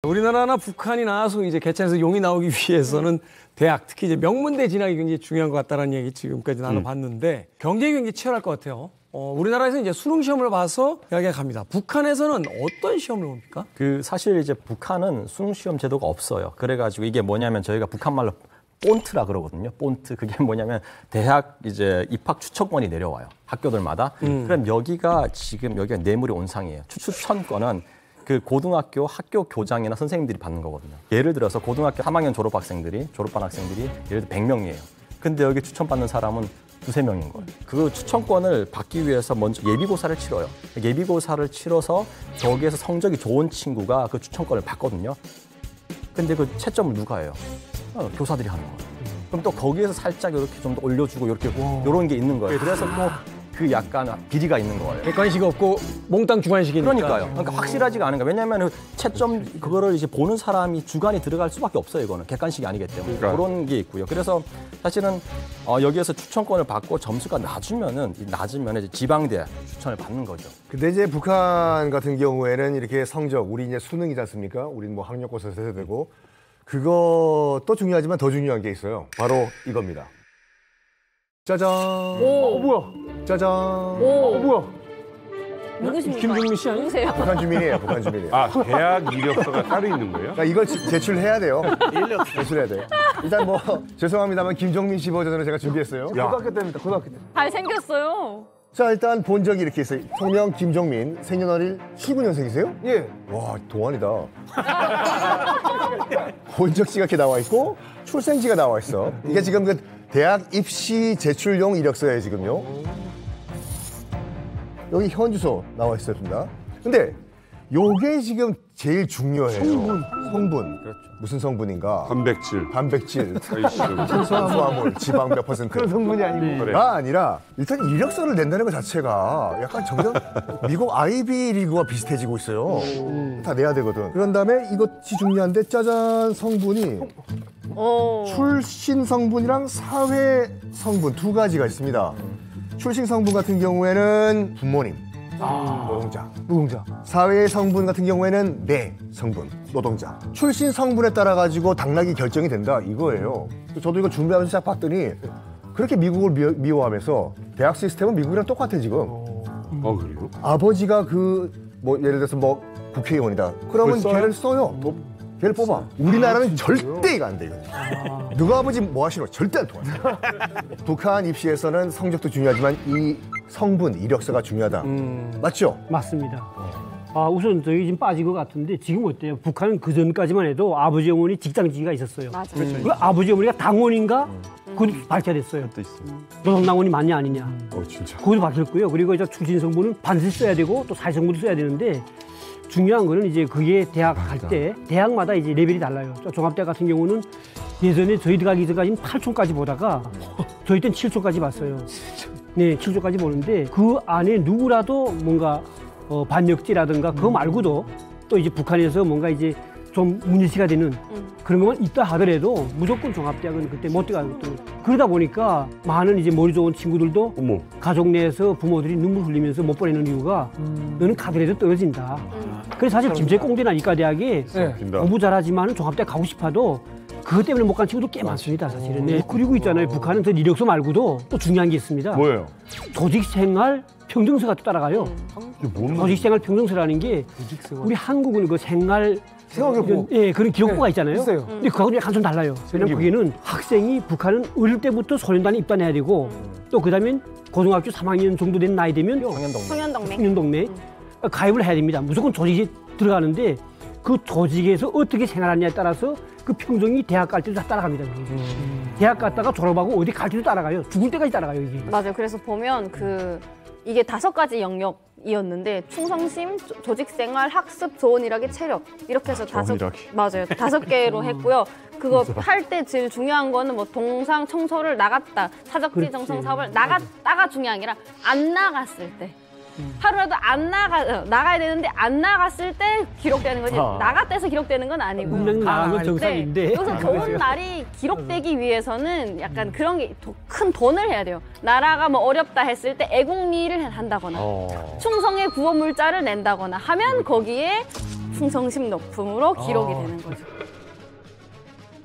우리나라나 북한이 나와서 이제 개천에서 용이 나오기 위해서는 대학, 특히 이제 명문대 진학이 굉장히 중요한 것 같다는 얘기 지금까지 나눠봤는데 경쟁이 굉장히 치열할 것 같아요. 우리나라에서 이제 수능 시험을 봐서 대학에 갑니다. 북한에서는 어떤 시험을 봅니까? 사실 이제 북한은 수능 시험 제도가 없어요. 그래가지고 이게 뭐냐면 저희가 북한 말로 본트라 그러거든요. 본트 그게 뭐냐면 대학 이제 입학 추천권이 내려와요. 학교들마다. 그럼 여기가 뇌물의 온상이에요. 추천권은 그 고등학교 학교 교장이나 선생님들이 받는 거거든요. 예를 들어서 고등학교 3학년 졸업한 학생들이 예를 들어 100명이에요. 근데 여기 추천받는 사람은 2~3명인 거예요. 그 추천권을 받기 위해서 먼저 예비고사를 치러요. 예비고사를 치러서 거기에서 성적이 좋은 친구가 그 추천권을 받거든요. 근데 그 채점을 누가 해요? 교사들이 하는 거예요. 그럼 또 거기에서 살짝 이렇게 좀 더 올려주고 이렇게 이런 게 있는 거예요. 그래서 또 그 약간 비리가 있는 거예요. 객관식 없고 몽땅 주관식이니까. 그러니까 확실하지가 않은 거예요. 왜냐하면 채점 그거를 이제 보는 사람이 주관이 들어갈 수밖에 없어요. 이거는 객관식이 아니기 때문에 그런 게 있고요. 그래서 사실은 여기에서 추천권을 받고 점수가 낮으면 이제 지방대 추천을 받는 거죠. 근데 이제 북한 같은 경우에는 이렇게 성적, 우리 이제 수능이지 않습니까? 우리는 뭐 학력고사 세야 되고 그것도 중요하지만 더 중요한 게 있어요. 바로 이겁니다. 짜잔. 뭐야? 짜잔. 뭐야? 누구십니까? 김종민 씨 아니에요? 누구세요? 북한 주민이에요. 북한 주민이에요. 아, 대학 이력서가 따로 있는 거예요? 그러니까 이걸 제출해야 돼요. 제출해야 돼요. 일단 뭐 죄송합니다만 김종민 씨 버전으로 제가 준비했어요. 고등학교 때입니다. 고등학교 때. 잘생겼어요. 자, 일단 본 적이 이렇게 있어요. 성명 김종민, 생년월일 79년생이세요? 예. 와, 동안이다. 본적지가 이렇게 나와 있고 출생지가 나와 있어. 이게 지금 그 대학 입시 제출용 이력서예요, 지금요. 여기 현 주소 나와 있습니다. 근데 요게 지금 제일 중요해요. 성분. 그렇죠. 무슨 성분인가? 단백질. 탄수화물, 지방 몇 %. 그런 성분이 아니고. 가 아니라 일단 이력서를 낸다는 것 자체가 약간 점점 미국 아이비리그와 비슷해지고 있어요. 다 내야 되거든. 그런 다음에 이것이 중요한데 짜잔 성분이 출신 성분이랑 사회 성분 두 가지가 있습니다. 출신 성분 같은 경우에는 부모님, 노동자. 사회 성분 같은 경우에는 내 성분, 노동자. 출신 성분에 따라 가지고 당락이 결정이 된다 이거예요. 저도 이거 준비하면서 딱 봤더니 그렇게 미국을 미워하면서 대학 시스템은 미국이랑 똑같아 지금. 그래요? 아버지가 뭐 예를 들어서 뭐 국회의원이다. 그러면 걔를 써요. 걔를 뽑아. 우리나라는 절대 이거 안 돼, 이거. 누가 아버지 뭐 하시노? 절대 안 통하죠. 북한 입시에서는 성적도 중요하지만 이 성분, 이력서가 중요하다. 맞죠? 맞습니다. 우선 저희 지금 빠진 것 같은데 지금 어때요? 북한은 그 전까지만 해도 아버지 어머니 직장지기가 있었어요. 맞아요. 그 아버지 어머니가 당원인가? 그것도 밝혀야 됐어요. 노동당원이 맞냐 아니냐. 진짜. 그것도 밝혔고요. 그리고 이제 출신 성분은 반드시 써야 되고 또 사회 성분도 써야 되는데 중요한 거는 이제 그게 대학 갈 때 대학마다 이제 레벨이 달라요. 종합대학 같은 경우는 예전에 저희 들어가기 전까지는 8초까지 보다가 저희 때는 7초까지 봤어요. 네, 7초까지 보는데 그 안에 누구라도 뭔가 반역죄라든가 그거 말고도 또 이제 북한에서 뭔가 이제 좀 문제시가 되는 그런 것만 있다 하더라도 무조건 종합대학은 그때 못 들어가거든요. 그러다 보니까 많은 이제 머리 좋은 친구들도 가족 내에서 부모들이 눈물 흘리면서 못 보내는 이유가 너는 가더라도 떨어진다. 그래서 사실 김제공대나 이과대학에 공부 잘하지만 종합대학 가고 싶어도 그것 때문에 못 간 친구도 꽤 많습니다, 사실은. 네. 그리고 있잖아요. 북한은 저 이력서 말고도 또 중요한 게 있습니다. 뭐예요? 조직생활 평정서가 또 따라가요. 조직생활 평정서라는 게 우리 한국은 그 생활기록부, 예, 그런 기록부가 있잖아요. 있어요. 근데 그거하고 약간 좀 달라요. 왜냐면 거기는 학생이 북한은 어릴 때부터 소련단에 입단해야 되고 또 그다음에 고등학교 3학년 정도 된 나이 되면 청년동맹 가입을 해야 됩니다. 무조건 조직에 들어가는데 그 조직에서 어떻게 생활하느냐에 따라서 그 평정이 대학 갈 때도 다 따라갑니다. 대학 갔다가 졸업하고 어디 갈 때도 따라가요. 죽을 때까지 따라가요, 이게. 맞아요. 그래서 보면 이게 5가지 영역이었는데 충성심, 조직생활, 학습, 좋은 일하기, 체력 이렇게 해서 5개로 했고요. 그거 할 때 제일 중요한 거는 뭐 동상 청소를 나갔다, 사적지 정성 사업을 나갔다가 중요한 게 아니라 안 나갔을 때. 하루라도 나가야 되는데 안 나갔을 때 기록되는 거지 나갔대서 기록되는 건 아니고 분명히 나간 건 정상인데 여기서 좋은 날이 기록되기 위해서는 약간 그런 게 큰 돈을 해야 돼요. 나라가 뭐 어렵다 했을 때 애국리를 한다거나 충성의 구호물자를 낸다거나 하면 거기에 충성심 높음으로 기록이 되는 거죠.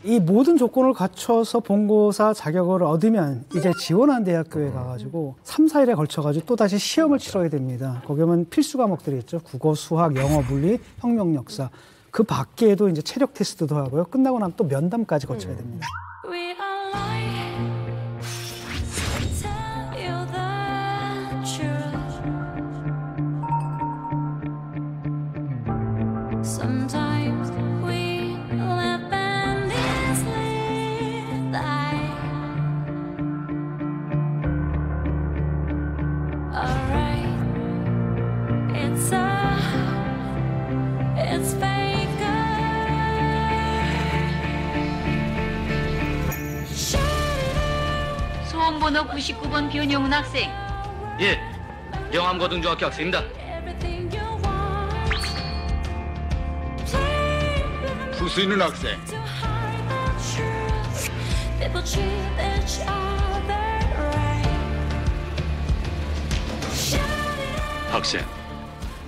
이 모든 조건을 갖춰서 본고사 자격을 얻으면 이제 지원한 대학교에 가가지고 3, 4일에 걸쳐가지고 또다시 시험을 치러야 됩니다. 거기 오면 필수 과목들이 있죠. 국어, 수학, 영어, 물리, 혁명, 역사. 그 밖에도 이제 체력 테스트도 하고요. 끝나고 나면 또 면담까지 거쳐야 됩니다. 수험번호 99번 변영훈 학생. 예, 영암고등중학교 학생입니다. 부수 있는 학생. 학생,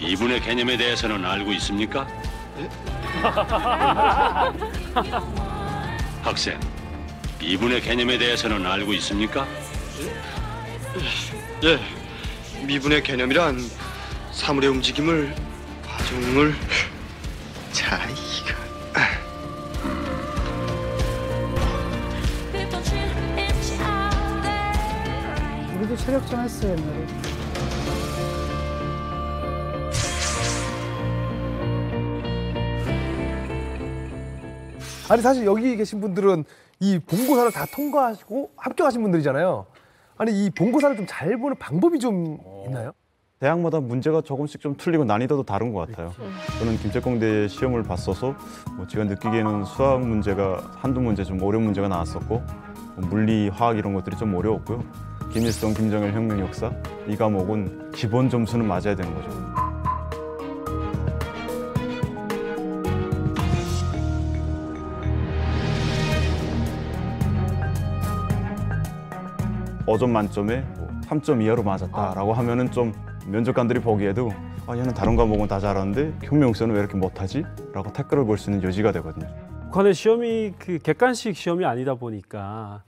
이분의 개념에 대해서는 알고 있습니까? 학생, 이분의 개념에 대해서는 알고 있습니까? 예, 미분의 개념이란 사물의 움직임을, 과정을... 자, 이거... 우리도 체력전 했어요, 옛날에. 아니 사실 여기 계신 분들은 이 본고사를 다 통과하시고 합격하신 분들이잖아요. 아니 이 본고사를 좀 잘 보는 방법이 좀 있나요? 대학마다 문제가 조금씩 좀 틀리고 난이도도 다른 것 같아요. 저는 김책공대 시험을 봤어서 제가 느끼기에는 수학 문제가 한두 문제 좀 어려운 문제가 나왔었고 물리, 화학 이런 것들이 좀 어려웠고요. 김일성, 김정일 혁명 역사 이 과목은 기본 점수는 맞아야 되는 거죠. 어점 만점에 3점 이하로 맞았다라고 하면은 좀 면접관들이 보기에도 얘는 다른 과목은 다 잘하는데 혁명 역사는 왜 이렇게 못하지? 라고 태클을 걸 수 있는 여지가 되거든요. 북한의 시험이 그 객관식 시험이 아니다 보니까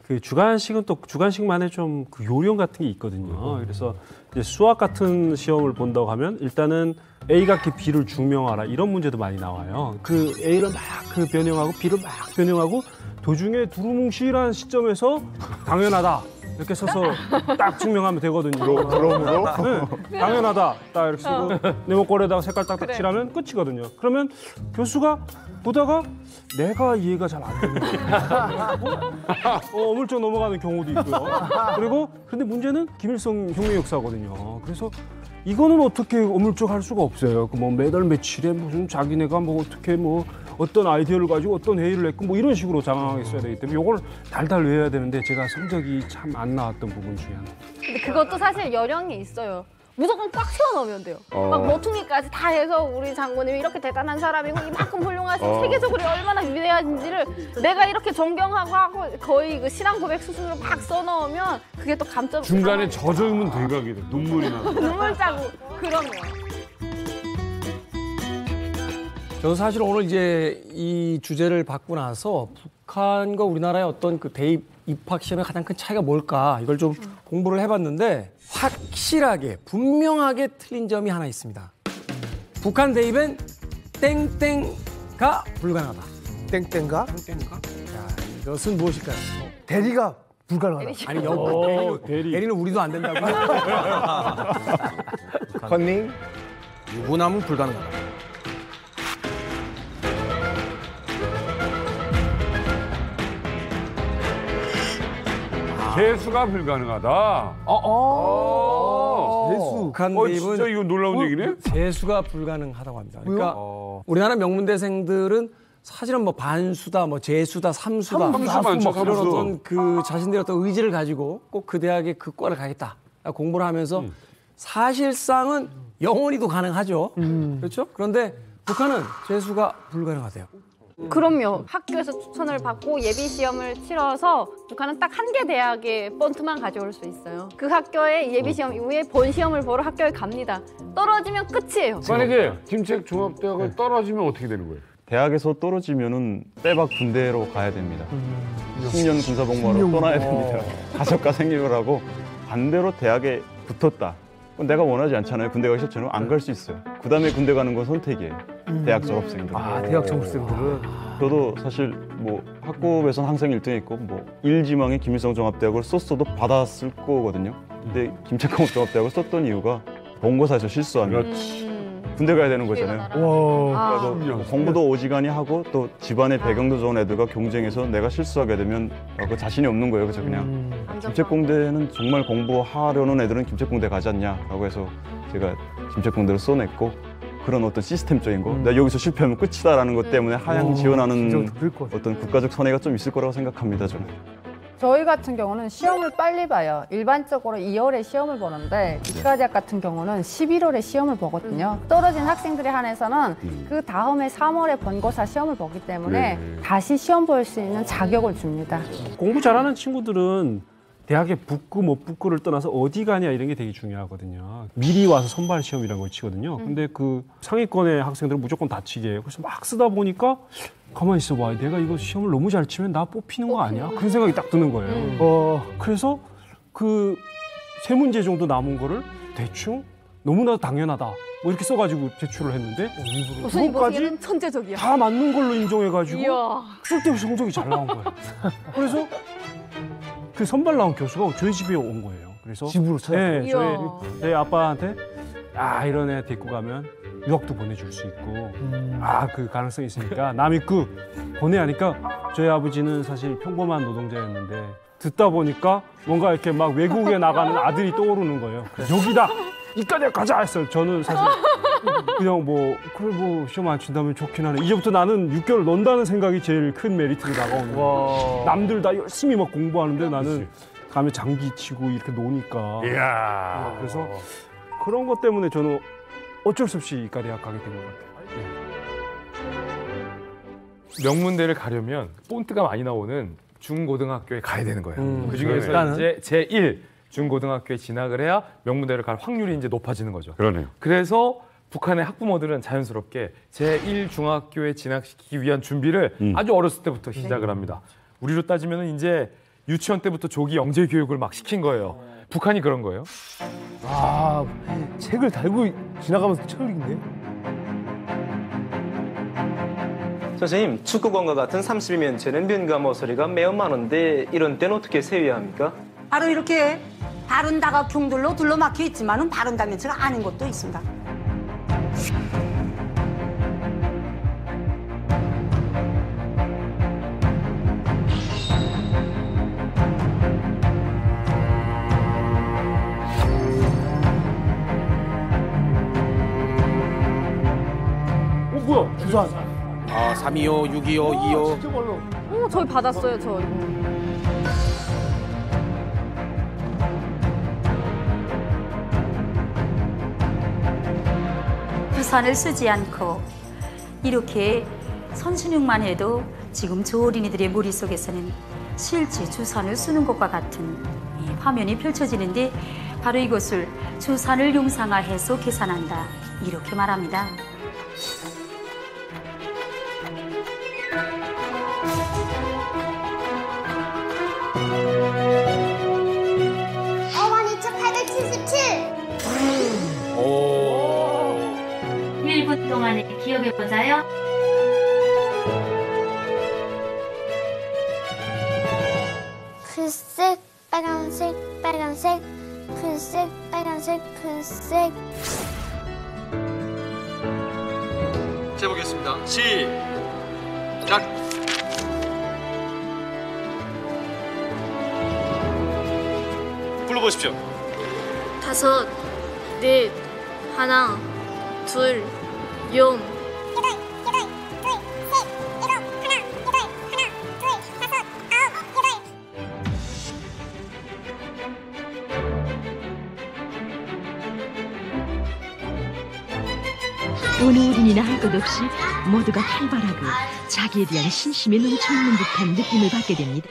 그 주관식은 또 주관식만의 좀 그 요령 같은 게 있거든요. 그래서 이제 수학 같은 시험을 본다고 하면 일단은 A 같기 B를 증명하라 이런 문제도 많이 나와요. 그 A를 막 그 변형하고 B를 막 변형하고 도중에 두루뭉실한 시점에서 당연하다. 이렇게 써서 딱 증명하면 되거든요. 그럼으로? 네, 당연하다. 딱 이렇게 쓰고 네모꼴에다가 색깔 딱딱 칠하면 끝이거든요. 그러면 교수가 보다가 내가 이해가 잘 안 되는 어물쩍 넘어가는 경우도 있고요. 그리고 근데 문제는 김일성 혁명 역사거든요. 그래서 이거는 어떻게 어물쩍 할 수가 없어요. 그 뭐 매달 며칠에 무슨 자기네가 뭐 어떻게 뭐 어떤 아이디어를 가지고 어떤 회의를 했고 뭐 이런 식으로 장황하게 써야 되기 때문에 이걸 달달 외워야 되는데 제가 성적이 참 안 나왔던 부분 중에 하나. 근데 그것도 사실 요령이 있어요. 무조건 꽉 채워넣으면 돼요. 막 모퉁이까지 다 해서 우리 장군님이 이렇게 대단한 사람이고 이만큼 훌륭하신 세계적으로 얼마나 위대한지를 내가 이렇게 존경하고 하고 거의 그 신앙 고백 수준으로 막 써넣으면 그게 또 감점. 중간에 젖으면 대각이래. 눈물이 나. 눈물 자국. 그럼요. 저도 사실 오늘 이제 이 주제를 받고 나서 북한과 우리나라의 어떤 그 대입 입학 시험의 가장 큰 차이가 뭘까 이걸 좀 공부를 해봤는데 확실하게 분명하게 틀린 점이 하나 있습니다. 북한 대입엔 땡땡가 불가능하다. 땡땡가? 땡땡가? 자, 이것은 무엇일까요? 대리가 불가능하다. 아니 대리는 우리도 안 된다고요? 컨닝? 유부남은 불가능하다. 재수가 불가능하다. 재수. 북한 대입은 진짜 이거 놀라운 얘기네. 재수가 불가능하다고 합니다. 그러니까 우리나라 명문대생들은 사실은 뭐 반수다, 뭐 재수다, 삼수다, 삼수. 이런 어떤 그 자신들의 어떤 의지를 가지고 꼭 그 대학에 그 과를 가겠다 공부를 하면서 사실상은 영원히도 가능하죠. 그렇죠? 그런데 북한은 재수가 불가능하대요. 그럼요. 학교에서 추천을 받고 예비 시험을 치러서 북한은 딱 한 개 대학의 본트만 가져올 수 있어요. 그 학교의 예비 시험 이후에 본 시험을 보러 학교에 갑니다. 떨어지면 끝이에요. 만약에 김책종합대학을 떨어지면 어떻게 되는 거예요? 대학에서 떨어지면은 빼박 군대로 가야 됩니다. 10년 군사복무하러 떠나야 됩니다. 가족과 생일을 하고 반대로 대학에 붙었다. 내가 원하지 않잖아요. 군대 가기 싫잖아요. 안 갈 수 있어요. 그 다음에 군대 가는 건 선택이에요. 대학 졸업생들. 대학 졸업생들은. 저도 사실 뭐 학급에서는 항상 1등했고 뭐 1지망에 김일성종합대학을 썼어도 받았을 거거든요. 근데 김책공업종합대학을 썼던 이유가 본고사에서 실수하면 군대 가야 되는 거잖아요. 그래서 공부도 오지간히 하고 또 집안의 배경도 좋은 애들과 경쟁해서 내가 실수하게 되면 그 자신이 없는 거예요. 그래서 그냥 김책공대는 정말 공부하려는 애들은 김책공대 가지 않냐라고 해서 제가 김책공대를 써냈고 그런 어떤 시스템적인 거 내가 여기서 실패하면 끝이다라는 것 때문에 하향 지원하는 어떤 국가적 선의가 좀 있을 거라고 생각합니다. 저는. 저희 같은 경우는 시험을 빨리 봐요. 일반적으로 2월에 시험을 보는데 이과대학 같은 경우는 11월에 시험을 보거든요. 떨어진 학생들에 한해서는 그 다음에 3월에 본고사 시험을 보기 때문에 다시 시험 볼 수 있는 자격을 줍니다. 공부 잘하는 친구들은 대학에 붙고 못 붙고를 떠나서 어디 가냐 이런 게 되게 중요하거든요. 미리 와서 선발 시험이라는 걸 치거든요. 근데 그 상위권의 학생들은 무조건 다 치게 해요. 그래서 막 쓰다 보니까 가만히 있어봐. 내가 이거 시험을 너무 잘 치면 나 뽑히는 거 아니야? 그런 생각이 딱 드는 거예요. 그래서 그 세 문제 정도 남은 거를 대충 너무나도 당연하다. 뭐 이렇게 써가지고 제출을 했는데 그것까지 천재적이야. 다 맞는 걸로 인정해가지고 이야. 쓸데없이 성적이 잘 나온 거예요. 그래서 그 선발 나온 교수가 저희 집에 온 거예요. 그래서 집으로 찾아왔어요? 네, 저희 아빠한테 이런 애 데리고 가면 유학도 보내줄 수 있고 그 가능성이 있으니까 나 믿고 보내 하니까 저희 아버지는 사실 평범한 노동자였는데 듣다 보니까 뭔가 이렇게 막 외국에 나가는 아들이 떠오르는 거예요. 여기다 이까지 가자 했어요. 저는 사실 그냥 그래 시험 안 친다면 좋긴 하네. 이제부터 나는 6개월 논다는 생각이 제일 큰 메리트로 다가오는 거예요. 남들 다 열심히 막 공부하는데 나는 가면 장기 치고 이렇게 노니까. 그래서 그런 것 때문에 저는 어쩔 수 없이 이과대학 가게 된 것 같아요. 명문대를 가려면 본트가 많이 나오는 중고등학교에 가야 되는 거예요. 그중에서 이제 제1 중고등학교에 진학을 해야 명문대를 갈 확률이 이제 높아지는 거죠. 그러네요. 그래서 북한의 학부모들은 자연스럽게 제1 중학교에 진학시키기 위한 준비를 아주 어렸을 때부터 시작을 합니다. 우리로 따지면 이제 유치원 때부터 조기 영재 교육을 막 시킨 거예요. 북한이 그런 거예요. 책을 달고 지나가면서 책을 읽네. 선생님, 축구공과 같은 30일면제는 면과 모서리가 매우 많은데 이런 때는 어떻게 세워야 합니까? 바로 이렇게 바른 다각형들로 둘러막혀 있지만은 바른 다면체가 아닌 것도 있습니다. 뭐야? 주산. 325, 625, 25. 저희 받았어요, 저 이거. 주산을 쓰지 않고 이렇게 선순육만 해도 지금 저 어린이들의 머릿속에서는 실제 주산을 쓰는 것과 같은 이 화면이 펼쳐지는데 바로 이것을 주산을 융상화해서 계산한다 이렇게 말합니다. 어머니 1877. 1분 동안에 기억해보자요. 풀색, 빨간색, 빨간색, 풀색, 빨간색, 풀색. 재보겠습니다. 시작. 불러보십시오. 5, 4, 하나, 둘, 0. 어느 어린이나 할 것 없이 모두가 활발하고 자기에 대한 신심이 넘쳐있는 듯한 느낌을 받게 됩니다.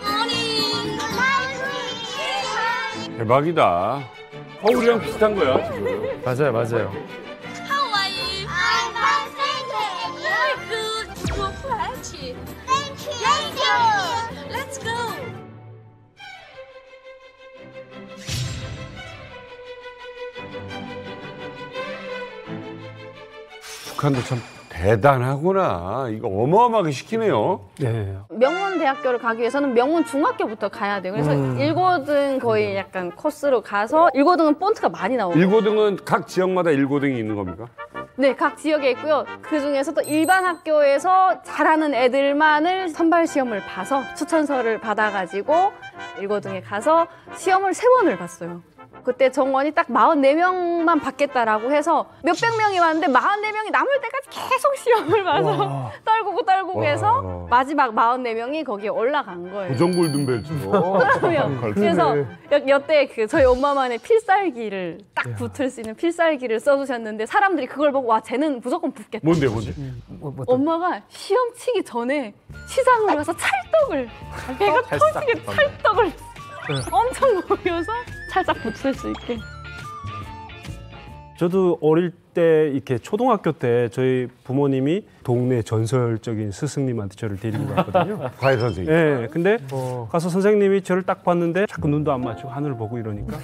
대박이다. 우리랑 비슷한 거야 지금. 맞아요, 맞아요. How are you? I'm fine, thank you. Very good. Your flash. Thank you. Let's go. 북한도 참 대단하구나. 이거 어마어마하게 시키네요. 네. 명문대학교를 가기 위해서는 명문중학교부터 가야 돼요. 그래서 1고등 거의 약간 코스로 가서 1고등은 본트가 많이 나오고 1고등은 각 지역마다 1고등이 있는 겁니까? 네, 각 지역에 있고요. 그중에서도 일반 학교에서 잘하는 애들만을 선발 시험을 봐서 추천서를 받아가지고 1고등에 가서 시험을 3번을 봤어요. 그때 정원이 딱 44명만 받겠다라고 해서 몇백 명이 왔는데 44명이 남을 때까지 계속 시험을 봐서 떨구고 해서 마지막 44명이 거기에 올라간 거예요. 고정 골든벨트로. 그럼요. 그래서 여태 저희 엄마만의 필살기를 딱 붙을 수 있는 필살기를 써주셨는데 사람들이 그걸 보고 와 쟤는 무조건 붙겠다. 뭔데? 엄마가 시험 치기 전에 시장으로 가서 찰떡을 배가 터지게 찰떡을 엄청 먹여서 살짝 붙을 수 있게. 저도 어릴 때 이렇게 초등학교 때 저희 부모님이 동네 전설적인 스승님한테 저를 데리고 갔거든요. 과외 선생님. 네, 근데 가서 선생님이 저를 딱 봤는데 자꾸 눈도 안 맞추고 하늘을 보고 이러니까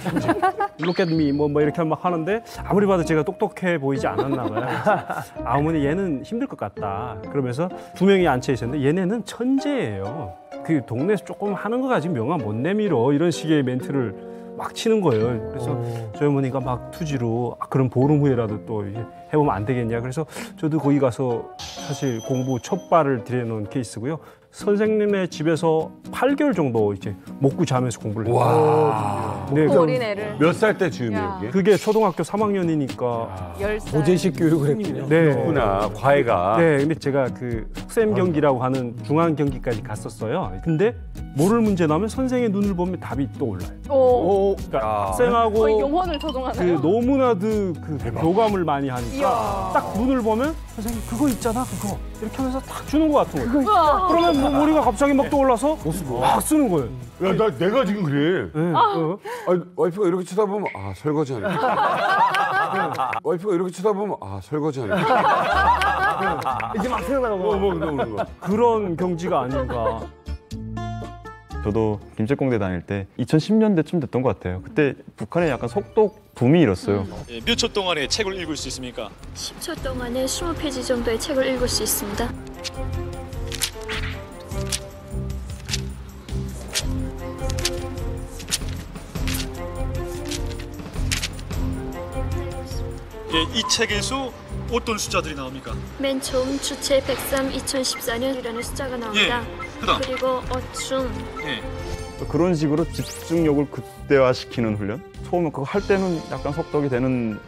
Look at me 뭐 이렇게 막 하는데 아무리 봐도 제가 똑똑해 보이지 않았나 봐요. 그래서 어머니 얘는 힘들 것 같다. 그러면서 두 명이 앉혀 있었는데 얘네는 천재예요. 그 동네에서 조금 하는 거 가지고 명함 못 내밀어 이런 식의 멘트를 막 치는 거예요. 그래서 저희 어머니가 막 투지로 그럼 보름 후에라도 또 해보면 안 되겠냐. 그래서 저도 거기 가서 사실 공부 첫 발을 들여놓은 케이스고요. 선생님의 집에서 8개월 정도 이제 먹고 자면서 공부를 했어요. 와. 네, 어린애를. 몇 살 때 즈음이에요, 이게? 그게 초등학교 3학년이니까 10살. 도제식 교육을 했군요. 네. 그렇구나, 과외가. 네, 근데 제가 그 속셈 경기라고 하는 중앙 경기까지 갔었어요. 근데 모를 문제 나오면 선생의 눈을 보면 답이 떠올라요. 그러니까 학생하고 거의 영혼을 조종하나요? 그 너무나도 그 교감을 많이 하니까 딱 눈을 보면 선생님 그거 있잖아 그거 이렇게 하면서 딱 주는 것 같은 거예요. 그러면 뭐 머리가 갑자기 막 떠올라서 막 쓰는 거예요. 야, 내가 지금 그래. 네. 와이프가 이렇게 쳐다보면 설거지 하니까. 와이프가 이렇게 쳐다보면 설거지 하니까. 이제 막 생각나고 그런 경지가 아닌가. 저도 김책공대 다닐 때 2010년대쯤 됐던 것 같아요. 그때 북한에 약간 속독 붐이 일었어요. 몇 초 동안에 책을 읽을 수 있습니까? 10초 동안에 20페이지 정도의 책을 읽을 수 있습니다. 이 책에서 어떤 숫자들이 나옵니까? 맨 처음 주체 103 2014년이라는 숫자가 나옵니다. 그리고 어충. 그런 식으로 집중력을 극대화시키는 훈련? 처음에 그거 할 때는 약간 속독이 되는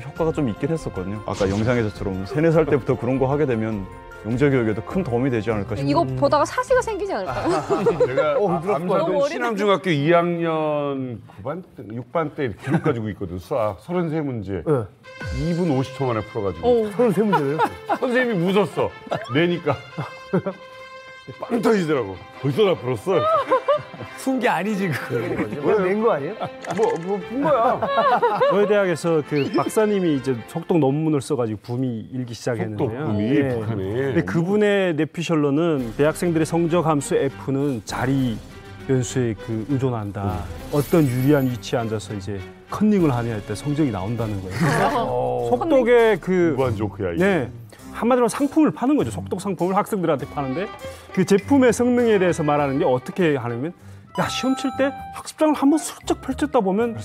효과가 좀 있긴 했었거든요. 아까 영상에서처럼 3, 4살 때부터 그런 거 하게 되면 영재교육에도 큰 도움이 되지 않을까 싶어요. 이거 보다가 사시가 생기지 않을까요? 제가 암산동 신암중학교 2학년 9반 때, 6반 때 기록 가지고 있거든. 수학 33문제. 2분 50초 만에 풀어가지고. 33문제예요? 선생님이 웃었어. 내니까. 빵 터지더라고. 벌써 다 풀었어. 푼 게 아니지 그거. 낸 거 아니에요? 푼 거야. 저희 대학에서 그 박사님이 이제 속독 논문을 써가지고 붐이 일기 시작했는데요. 속독 붐이 북한에. 근데 그분의 내피셜로는 대학생들의 성적 함수 F는 자리 변수에 의존한다. 어떤 유리한 위치에 앉아서 이제 컨닝을 하냐 할 때 성적이 나온다는 거예요. 속독의 무한 조크야 이게. 네. 한마디로 상품을 파는 거죠. 속독 상품을 학생들한테 파는데 그 제품의 성능에 대해서 말하는 게 어떻게 하냐면 야 시험 칠 때 학습장을 한번 슬쩍 펼쳤다 보면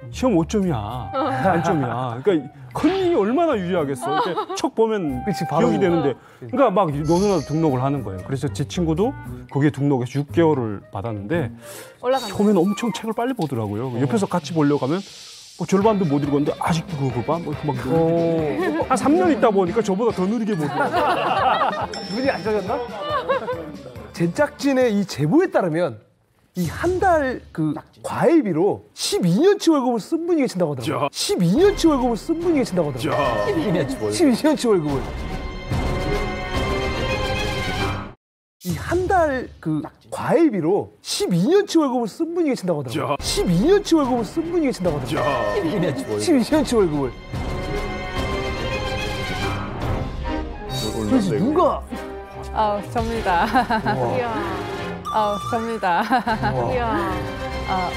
시험 5점이야, 만점이야. 그러니까 컨닝이 얼마나 유리하겠어. 이렇게 척 보면 기억이 되는데 그러니까 막 너무나도 등록을 하는 거예요. 그래서 제 친구도 거기에 등록해서 6개월을 받았는데 처음에는 엄청 책을 빨리 보더라고요. 옆에서 같이 보려고 하면 절반도 못 읽었는데 아직도 그거 봐? 한 3년 있다 보니까 저보다 더 느리게 보더라고요. 눈이 안 좋아졌나? 제작진의 이 제보에 따르면 이 한 달 그 과외비로 12년치 월급을 쓴 분이 계신다고 하더라고요. 12년치 월급을 쓴 분이 계신다고 하더라고요. 12년치 월급을. 이 한 달 그 과외비로 12년치 월급을 쓴 분이 계신다고 하더라고요. 12년치 월급을 쓴 분이 계신다고 하더라고요. 12년치 월급을. 그래서 누가? 접니다. 접니다.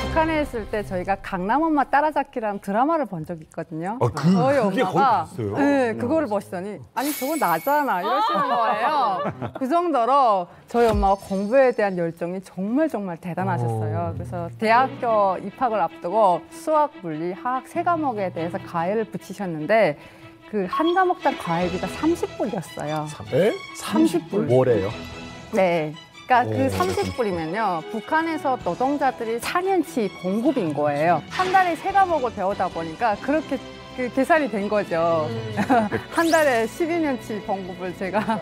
북한에 있을 때 저희가 강남 엄마 따라잡기라는 드라마를 본 적이 있거든요. 저희 엄마가 네, 그거를 보시더니 아니 저거 나잖아 이러시는 거예요. 그 정도로 저희 엄마가 공부에 대한 열정이 정말 대단하셨어요. 그래서 대학교 입학을 앞두고 수학, 물리, 화학 세 과목에 대해서 과외를 붙이셨는데 그 한 과목당 과외비가 30불이었어요. 30불? 뭐래요? 네. 그러니까 그 30불이면요. 북한에서 노동자들이 4년치 봉급인 거예요. 한 달에 세 과목을 배우다 보니까 그렇게 그 계산이 된 거죠. 한 달에 12년치 봉급을 제가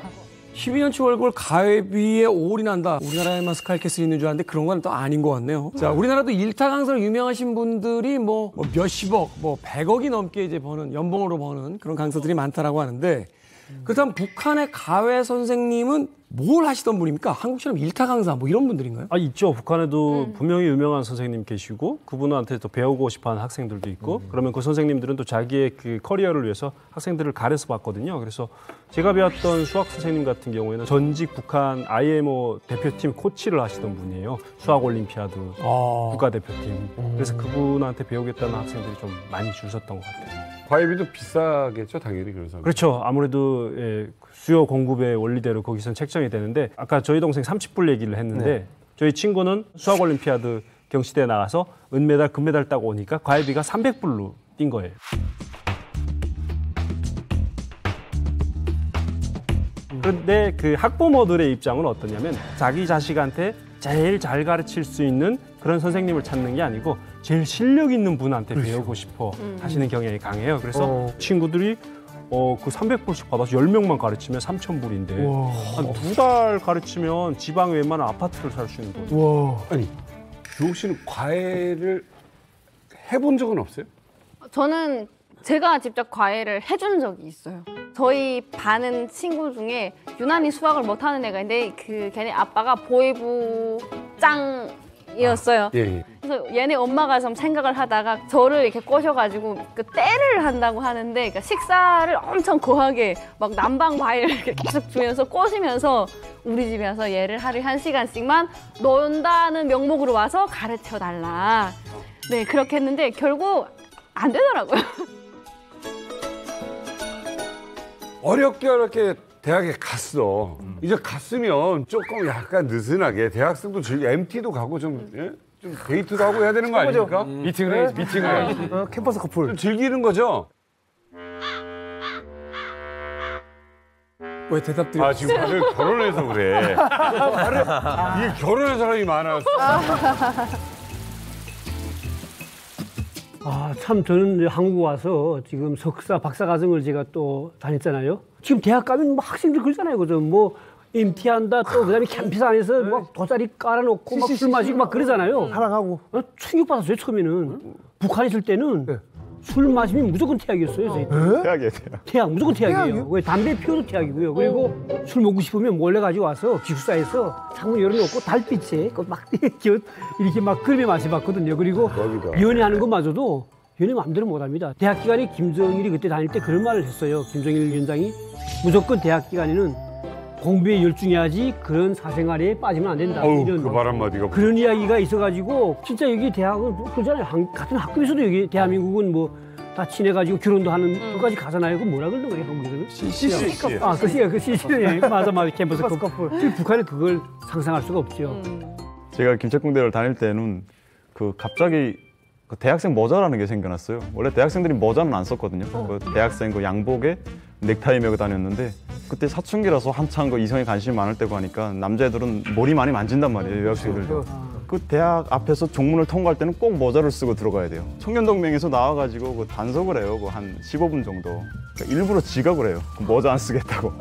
12년치 월급을 가회비에 올인한다. 우리나라에만 스카이캐슬이 있는 줄 알았는데 그런 건 또 아닌 것 같네요. 자, 우리나라도 일타 강사로 유명하신 분들이 뭐 몇십억, 100억이 넘게 이제 버는, 연봉으로 버는 그런 강사들이 많다라고 하는데 그렇다면 북한의 가회 선생님은 뭘 하시던 분입니까? 한국처럼 일타 강사 뭐 이런 분들인가요? 있죠. 북한에도 분명히 유명한 선생님 계시고 그분한테 또 배우고 싶어하는 학생들도 있고 그러면 그 선생님들은 또 자기의 그 커리어를 위해서 학생들을 가려서 봤거든요. 그래서 제가 배웠던 수학 선생님 같은 경우에는 전직 북한 IMO 대표팀 코치를 하시던 분이에요. 수학 올림피아드 국가대표팀. 그래서 그분한테 배우겠다는 학생들이 좀 많이 줄 섰던 것 같아요. 과외비도 비싸겠죠, 당연히. 그렇죠. 아무래도 수요 공급의 원리대로 거기선 책정이 되는데 아까 저희 동생 30불 얘기를 했는데 저희 친구는 수학 올림피아드 경시대에 나가서 은메달, 금메달 따고 오니까 과외비가 300불로 뛴 거예요. 그런데 그 학부모들의 입장은 어떠냐면 자기 자식한테 제일 잘 가르칠 수 있는 그런 선생님을 찾는 게 아니고 제일 실력 있는 분한테 배우고 싶어 하시는 경향이 강해요. 그래서 친구들이 그 300불씩 받아서 10명만 가르치면 3,000불인데 한 2달 가르치면 지방에 웬만한 아파트를 살 수 있는 돈. 아니, 주옥 씨는 과외를 해본 적은 없어요? 저는 제가 직접 과외를 해준 적이 있어요. 저희 반은 친구 중에 유난히 수학을 못하는 애가 있는데 걔네 아빠가 보이부 짱이었어요. 그래서 얘네 엄마가 좀 생각을 하다가 저를 이렇게 꼬셔가지고 그 때를 한다고 하는데 그러니까 식사를 엄청 거하게 막 남방 과일을 이렇게 계속 주면서 꼬시면서 우리 집에 와서 얘를 하루에 1시간씩만 논다는 명목으로 와서 가르쳐 달라. 네, 그렇게 했는데 결국 안 되더라고요. 어렵게 대학에 갔어. 이제 갔으면 조금 약간 느슨하게 대학생도 MT도 가고 좀 데이트도 하고 해야 되는 거 아닙니까? 미팅을 해야지. 캠퍼스 커플. 좀 즐기는 거죠? 왜 대답들이 지금 다들 결혼해서 그래. 이게 결혼한 사람이 많아서. 참 저는 이제 한국 와서 지금 석사, 박사 과정을 제가 또 다녔잖아요. 지금 대학 가면 뭐 학생들 그러잖아요. 그죠? 뭐 MT한다 또 그다음에 캠퍼스 안에서 막 돗자리 깔아놓고 막 술 마시고 막 그러잖아요. 사랑하고. 충격받았어요 처음에는. 북한에 있을 때는 술 마시면 무조건 퇴학이었어요. 저희. 퇴학이에요. 퇴학 무조건 퇴학이에요. 왜 담배 피워도 퇴학이고요. 그리고 술 먹고 싶으면 몰래 가지고 와서 기숙사에서 창문 열어놓고 달빛에 막 이렇게 막 끓여 마셔봤거든요. 그리고 연애하는 것마저도 연애 마음대로 못합니다. 대학 기간에 김정일이 그때 다닐 때 그런 말을 했어요. 김정일 위원장이 무조건 대학 기간에는 공부에 열중해야지 그런 사생활에 빠지면 안 된다. 그 말 한마디가 그런 이야기가 있어가지고 진짜 여기 대학은 그러잖아요. 같은 학교에서도 여기 대한민국은 뭐 다 친해가지고 결혼도 하는 것까지 가잖아요. 그 뭐라 그러는 거예요 한국에서는? CC. 그 CC. 맞아. 캠퍼스 커플. 북한은 그걸 상상할 수가 없죠. 제가 김책공대를 다닐 때는 갑자기 대학생 모자라는 게 생겨났어요. 원래 대학생들이 모자는 안 썼거든요. 대학생 양복에 넥타이 메고 다녔는데 그때 사춘기라서 한창 이성에 관심이 많을 때고 하니까 남자애들은 머리 많이 만진단 말이에요. 여학생들도. 그 대학 앞에서 종문을 통과할 때는 꼭 모자를 쓰고 들어가야 돼요. 청년동맹에서 나와가지고 단속을 해요. 한 15분 정도. 그러니까 일부러 지각을 해요. 모자 안 쓰겠다고.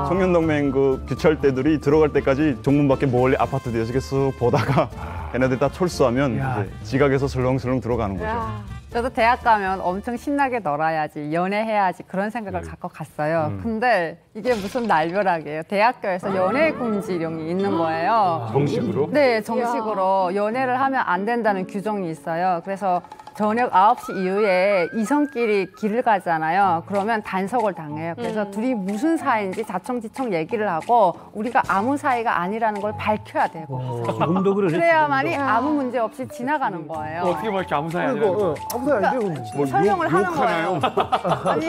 청년동맹 규찰대들이 들어갈 때까지 종문 밖에 멀리 아파트 뒤에서 계속 보다가 걔네들 다 철수하면 이제 지각해서 설렁설렁 들어가는 거죠. 저도 대학 가면 엄청 신나게 놀아야지, 연애해야지 그런 생각을 갖고 갔어요. 근데 이게 무슨 날벼락이에요. 대학교에서 연애 금지령이 있는 거예요. 정식으로? 네, 정식으로. 연애를 하면 안 된다는 규정이 있어요. 그래서 저녁 9시 이후에 이성끼리 길을 가잖아요. 그러면 단속을 당해요. 그래서 둘이 무슨 사이인지 자청지청 얘기를 하고 우리가 아무 사이가 아니라는 걸 밝혀야 돼요. 지금도 그러네. 그래야만이 아무 문제 없이 지나가는 거예요. 어떻게 뭐 이렇게 아무 사이 아니에요? 아무 사이 아니에요. 그러니까 설명을 하는 거예요. 아니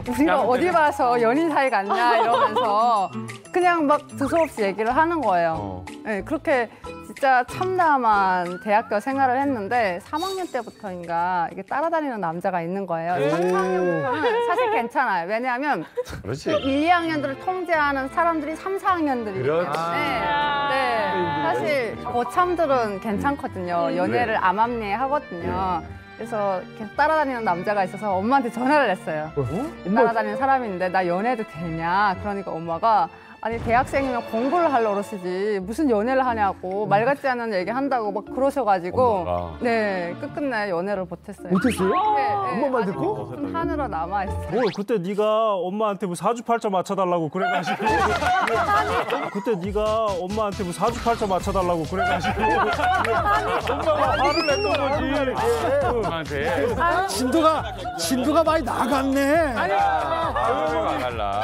우리가 어디 봐서 연인 사이 같냐 이러면서 그냥 막 두서없이 얘기를 하는 거예요. 네, 그렇게 진짜 참담한 대학교 생활을 했는데 3학년 때부터인가 이게 따라다니는 남자가 있는 거예요. 3학년부터는 사실 괜찮아요. 왜냐하면 그렇지. 1, 2학년들을 통제하는 사람들이 3, 4학년들이기 때문에 사실 고참들은 괜찮거든요. 연애를 암암리에 하거든요. 그래서 계속 따라다니는 남자가 있어서 엄마한테 전화를 했어요. 따라다니는 사람인데 나 연애해도 되냐? 그러니까 엄마가 아니 대학생이면 공부를 하려고 그러시지 무슨 연애를 하냐고 말 같지 않은 얘기 한다고 막 그러셔가지고 엄마가. 네 끝끝내 연애를 못했어요. 못했어요? 네, 엄마 말 듣고? 좀 한으로 남아있어요. 뭐 그때 네가 엄마한테 뭐 사주팔자 맞춰달라고 그래가지고 그때 네가 엄마한테 뭐 사주팔자 맞춰달라고 그래가지고 엄마가 화를 냈던 거지. 엄마한테. 진도가 많이 나갔네.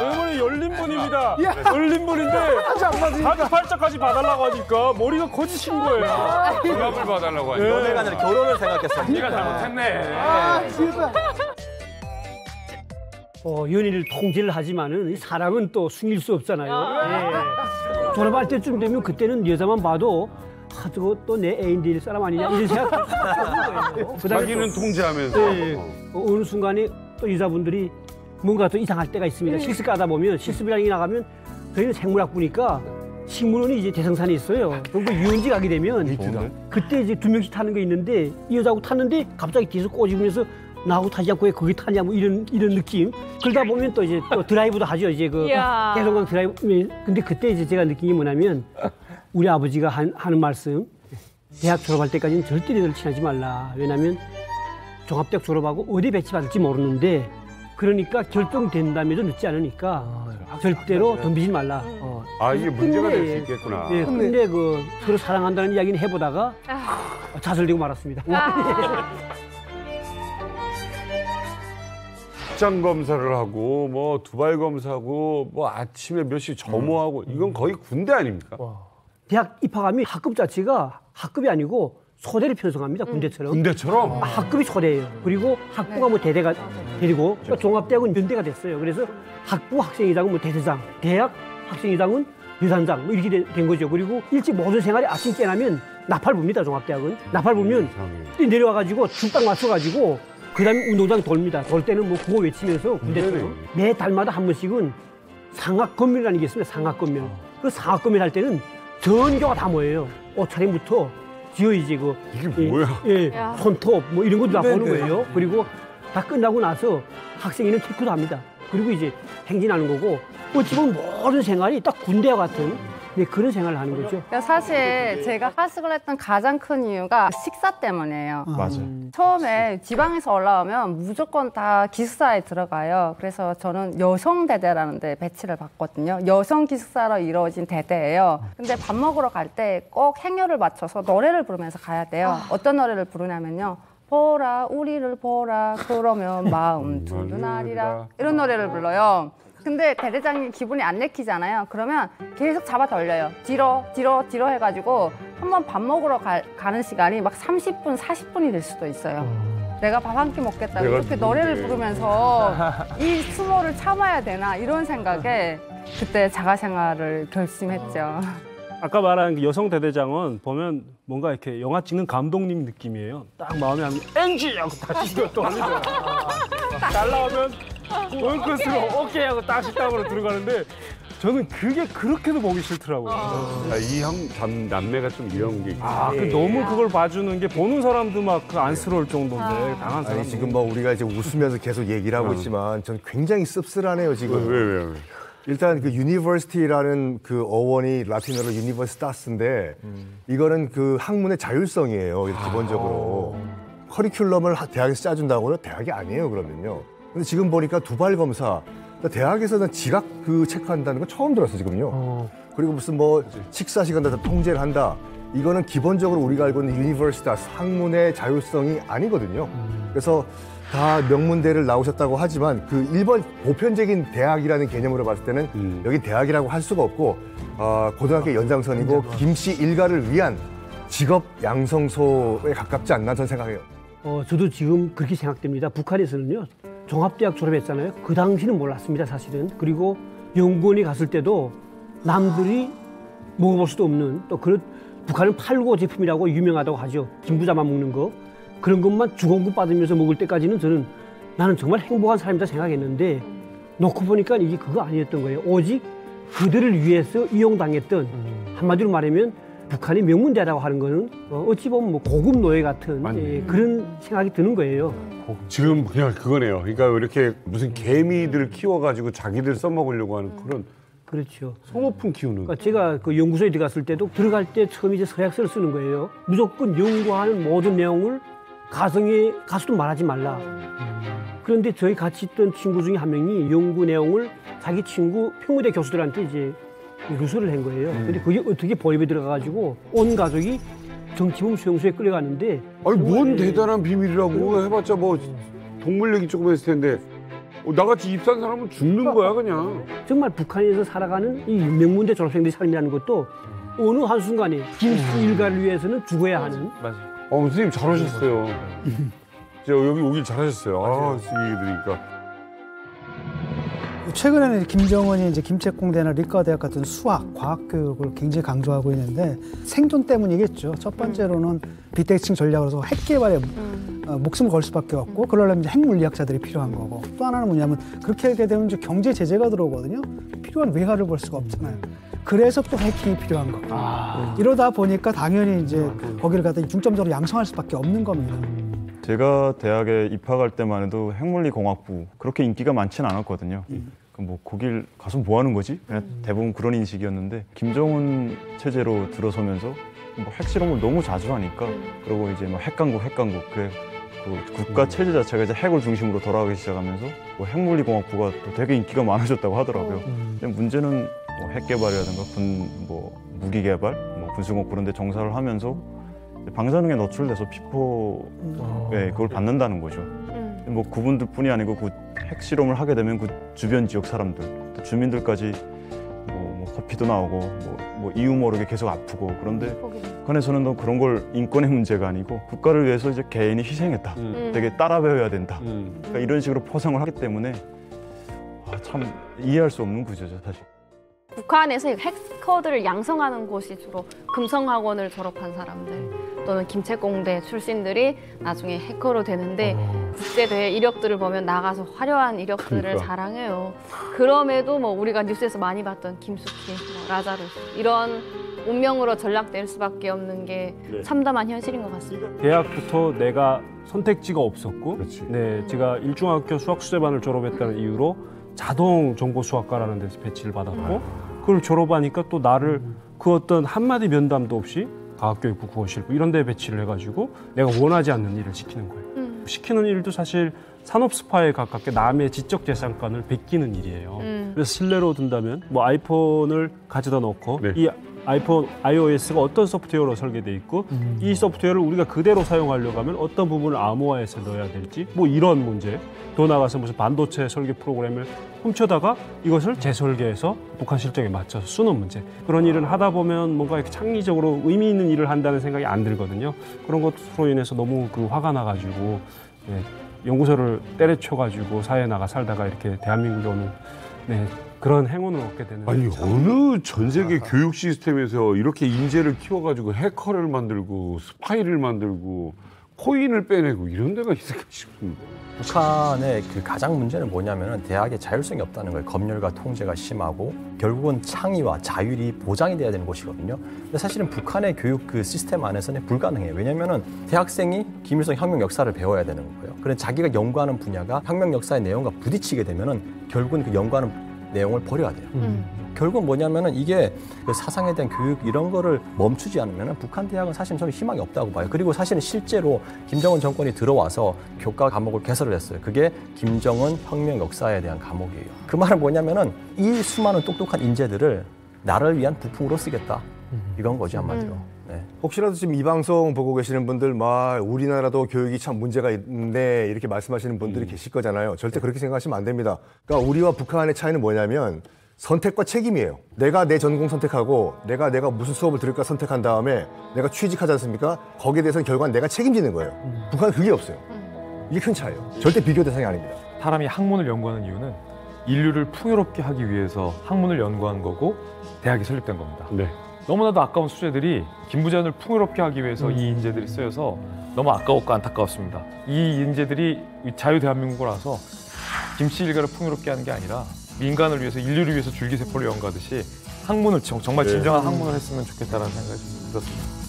어머니 열린 분입니다. 열린 분인데 사주팔자까지 봐달라고 하니까 머리가 커지신 거예요. 전화를 봐달라고 하니까. 연애가 아니라 결혼을 생각했어. 네가 잘못했네. 연인을 통제를 하지만은 이 사랑은 또 숨길 수 없잖아요. 졸업할 때쯤 되면 그때는 여자만 봐도 저거 또 내 애인 될 사람 아니냐 이런 생각. 자기는 통제하면서. 어느 순간에 또 여자분들이 뭔가 또 이상할 때가 있습니다. 실습 가다 보면 실습이라는 게 나가면 저희는 생물학부니까 식물원이 이제 대성산에 있어요. 그럼 그 유원지 가게 되면 그때 이제 2명씩 타는 거 있는데 이 여자하고 탔는데 갑자기 뒤에서 꼬집으면서 나하고 타지 않고 왜 거기 타냐 뭐 이런 느낌. 그러다 보면 또 이제 또 드라이브도 하죠. 이제 그 대성강 드라이브. 근데 그때 이제 제가 느낀 게 뭐냐면 우리 아버지가 하는 말씀. 대학 졸업할 때까지는 절대 너를 친하지 말라. 왜냐면 종합대학 졸업하고 어디 배치받을지 모르는데 그러니까 결정된다면도 늦지 않으니까 절대로 덤비지 말라. 이게 문제가 될 수 있겠구나. 네, 근데 그 서로 사랑한다는 이야기는 해보다가 좌절되고 말았습니다. 직장 검사를 하고 뭐 두발 검사하고 뭐 아침에 몇 시 점호하고 이건 거의 군대 아닙니까? 대학 입학하면 학급 자체가 학급이 아니고 소대를 편성합니다. 군대처럼. 군대처럼? 학급이 소대예요. 그리고 학부가 뭐 대대가 데리고 그러니까 종합대학은 연대가 됐어요. 그래서 학부 학생회장은 뭐 대대장, 대학 학생회장은 유단장 뭐 이렇게 된 거죠. 그리고 일찍 모든 생활이 아침 깨나면 나팔부입니다. 종합대학은. 나팔부면 내려와가지고 줄딱 맞춰가지고 그다음에 운동장 돌립니다. 돌 때는 뭐 구호 외치면서 군대처럼 매 달마다 한 번씩은 상학검멸이라는 게 있습니다. 상학검멸. 그 상학검멸 할 때는 전교가 다 모여요. 옷차림부터 이제 이게 뭐야? 손톱 뭐 이런 것도 다 보는 거예요. 그리고 다 끝나고 나서 학생회는 체크도 합니다. 그리고 이제 행진하는 거고 어찌 보면 모든 생활이 딱 군대와 같은 그런 생활을 하는 거죠. 사실 제가 하숙을 했던 가장 큰 이유가 식사 때문이에요. 맞아요. 처음에 지방에서 올라오면 무조건 다 기숙사에 들어가요. 그래서 저는 여성대대라는 데 배치를 받거든요. 여성 기숙사로 이루어진 대대예요. 근데 밥 먹으러 갈 때 꼭 행렬을 맞춰서 노래를 부르면서 가야 돼요. 어떤 노래를 부르냐면요. 보라 우리를 보라 그러면 마음 든든하리라 이런 노래를 불러요. 근데 대대장이 기분이 안 내키잖아요. 그러면 계속 잡아 돌려요. 뒤로 해가지고 한번 밥 먹으러 가는 시간이 막 30분, 40분이 될 수도 있어요. 내가 밥 한 끼 먹겠다. 이렇게 노래를 부르면서 이 수모를 참아야 되나 이런 생각에 그때 자가생활을 결심했죠. 아까 말한 여성 대대장은 보면 뭔가 이렇게 영화 찍는 감독님 느낌이에요. 딱 마음에 하면 NG 하고 다시 또 합니다. 잘 나오면 원컷으로 오케이 하고 딱 식당으로 들어가는데 저는 그게 그렇게도 보기 싫더라고요. 이 형 남매가 좀 이런 게 있어요. 너무 그걸 봐주는 게 보는 사람도 막 그 안쓰러울 정도인데 당한 사람. 지금 뭐 우리가 이제 웃으면서 계속 얘기를 하고 있지만 전 굉장히 씁쓸하네요 지금. 왜? 일단 그 유니버시티라는 그 어원이 라틴어로 유니버시타스인데 이거는 그 학문의 자율성이에요. 기본적으로. 커리큘럼을 대학에서 짜준다고요? 대학이 아니에요, 그러면요. 근데 지금 보니까 두발 검사, 대학에서는 지각 그 체크한다는 거 처음 들었어, 지금요. 그리고 무슨 뭐 식사 시간 다 통제를 한다. 이거는 기본적으로 우리가 알고 있는 유니버시타스, 학문의 자율성이 아니거든요. 그래서 다 명문대를 나오셨다고 하지만 그 일본 보편적인 대학이라는 개념으로 봤을 때는 여기 대학이라고 할 수가 없고 고등학교 연장선이고 김씨 일가를 위한 직업 양성소에 가깝지 않나 저는 생각해요. 저도 지금 그렇게 생각됩니다. 북한에서는요. 종합대학 졸업했잖아요. 그 당시는 몰랐습니다, 사실은. 그리고 연구원에 갔을 때도 남들이 먹어볼 수도 없는 또 그런 북한은 팔고 제품이라고 유명하다고 하죠. 김부자만 먹는 거. 그런 것만 주공급 받으면서 먹을 때까지는 저는 나는 정말 행복한 사람이다 생각했는데 놓고 보니까 이게 그거 아니었던 거예요. 오직 그들을 위해서 이용당했던 한마디로 말하면 북한이 명문대라고 하는 거는 어찌 보면 뭐 고급 노예 같은 그런 생각이 드는 거예요. 지금 그냥 그거네요. 그러니까 이렇게 무슨 개미들 키워가지고 자기들 써먹으려고 하는 그런 그렇죠. 소모품 키우는. 그러니까 제가 그 연구소에 들어갔을 때도 들어갈 때 처음 이제 서약서를 쓰는 거예요. 무조건 연구하는 모든 내용을 가수도 말하지 말라. 그런데 저희 같이 있던 친구 중에 한 명이 연구 내용을 자기 친구 평무대 교수들한테 이제 루서를 한 거예요. 근데 그게 어떻게 보입에 들어가가지고 온 가족이 정치범 수용소에 끌려갔는데. 아니 뭔 대단한 비밀이라고 해봤자 뭐 동물 얘기 조금 했을 텐데 나같이 입사한 사람은 죽는 거야 그냥. 정말 북한에서 살아가는 이 명문대 졸업생들의 삶이라는 것도 어느 한순간에 김씨 일가를 위해서는 죽어야 하는. 맞아요. 선생님 잘하셨어요. 제가 여기 오길 잘하셨어요. 얘기 들으니까. 최근에는 김정은이 이제 김책공대나 리과대학 같은 수학, 과학 교육을 굉장히 강조하고 있는데 생존 때문이겠죠. 첫 번째로는 비대칭 전략으로서 핵 개발에 목숨을 걸 수밖에 없고 그러려면 이제 핵물리학자들이 필요한 거고 또 하나는 뭐냐면 그렇게 하게 되면 이제 경제 제재가 들어오거든요. 필요한 외화를 벌 수가 없잖아요. 그래서 또 해킹이 필요한 거고 이러다 보니까 당연히 이제 거기를 갖다 중점적으로 양성할 수밖에 없는 겁니다. 제가 대학에 입학할 때만 해도 핵물리공학부 그렇게 인기가 많지는 않았거든요. 뭐 거길 가서 뭐 하는 거지? 그냥 대부분 그런 인식이었는데 김정은 체제로 들어서면서 뭐 핵실험을 너무 자주 하니까 그리고 이제 뭐 핵강국 그래 그 국가 체제 자체가 이제 핵을 중심으로 돌아가기 시작하면서 뭐 핵물리공학부가 또 되게 인기가 많아졌다고 하더라고요. 근데 문제는 뭐 핵 개발이라든가 뭐 무기 개발, 뭐 군수공업 그런 데 정사를 하면서 방사능에 노출돼서 피포에 그걸 받는다는 거죠. 뭐 그분들뿐이 아니고 그 핵실험을 하게 되면 그 주변 지역 사람들, 또 주민들까지 뭐 코피도 나오고 뭐 이유 모르게 계속 아프고 그런데 북한에서는 또 그런 걸 인권의 문제가 아니고 국가를 위해서 이제 개인이 희생했다. 되게 따라 배워야 된다. 그러니까 이런 식으로 포장을 하기 때문에 참 이해할 수 없는 구조죠, 사실. 북한에서 해커들을 양성하는 곳이 주로 금성학원을 졸업한 사람들 또는 김책공대 출신들이 나중에 해커로 되는데 국제대회 이력들을 보면 나가서 화려한 이력들을 자랑해요. 그럼에도 뭐 우리가 뉴스에서 많이 봤던 김숙희, 라자루스 이런 운명으로 전락될 수밖에 없는 게 참담한 현실인 것 같습니다. 대학부터 내가 선택지가 없었고 제가 일중학교 수학수제반을 졸업했다는 이유로 자동 정보 수학과라는 데서 배치를 받았고 그걸 졸업하니까 또 나를 그 어떤 한마디 면담도 없이 과학교육부 구호실부 이런 데 배치를 해가지고 내가 원하지 않는 일을 시키는 거예요. 시키는 일도 사실 산업 스파에 가깝게 남의 지적 재산권을 베끼는 일이에요. 그래서 실례로 든다면 뭐 아이폰을 가져다 놓고 이 아이폰 iOS가 어떤 소프트웨어로 설계돼 있고 이 소프트웨어를 우리가 그대로 사용하려고 하면 어떤 부분을 암호화해서 넣어야 될지 뭐 이런 문제 또 나가서 무슨 반도체 설계 프로그램을 훔쳐다가 이것을 재설계해서 북한 실정에 맞춰서 쓰는 문제 그런 일을 하다 보면 뭔가 이렇게 창의적으로 의미 있는 일을 한다는 생각이 안 들거든요. 그런 것으로 인해서 너무 화가 나가지고 연구소를 때려쳐가지고 사회에 나가 살다가 이렇게 대한민국에 오는 그런 행운을 얻게 되는. 아니 어느 전 세계 교육 시스템에서 이렇게 인재를 키워가지고 해커를 만들고 스파이를 만들고 코인을 빼내고 이런 데가 있을까 싶습니다. 북한의 그 가장 문제는 뭐냐면은 대학에 자율성이 없다는 거예요. 검열과 통제가 심하고 결국은 창의와 자율이 보장이 돼야 되는 곳이거든요. 근데 사실은 북한의 교육 그 시스템 안에서는 불가능해요. 왜냐면은 대학생이 김일성 혁명 역사를 배워야 되는 거예요. 그래서 자기가 연구하는 분야가 혁명 역사의 내용과 부딪히게 되면은 결국은 그 연구하는 내용을 버려야 돼요. 결국 뭐냐면은 이게 그 사상에 대한 교육 이런 거를 멈추지 않으면은 북한 대학은 사실 저는 희망이 없다고 봐요. 그리고 사실은 실제로 김정은 정권이 들어와서 교과 과목을 개설을 했어요. 그게 김정은 혁명 역사에 대한 과목이에요. 그 말은 뭐냐면은 이 수많은 똑똑한 인재들을 나를 위한 부품으로 쓰겠다. 이건 거지 한마디로. 네. 혹시라도 지금 이 방송 보고 계시는 분들 막 우리나라도 교육이 참 문제가 있네 이렇게 말씀하시는 분들이 계실 거잖아요. 절대 그렇게 생각하시면 안 됩니다. 그러니까 우리와 북한의 차이는 뭐냐면 선택과 책임이에요. 내가 내 전공 선택하고 내가 무슨 수업을 들을까 선택한 다음에 내가 취직하지 않습니까? 거기에 대해서는 결과는 내가 책임지는 거예요. 북한은 그게 없어요. 이게 큰 차이예요. 절대 비교 대상이 아닙니다. 사람이 학문을 연구하는 이유는 인류를 풍요롭게 하기 위해서 학문을 연구한 거고 대학이 설립된 겁니다. 네. 너무나도 아까운 수재들이 김부전을 풍요롭게 하기 위해서 이 인재들이 쓰여서 너무 아까웠고 안타까웠습니다. 이 인재들이 자유 대한민국을 와서 김씨 일가를 풍요롭게 하는 게 아니라 민간을 위해서 인류를 위해서 줄기세포를 연구하듯이 학문을 정말 진정한 학문을 했으면 좋겠다는 생각이 들었습니다.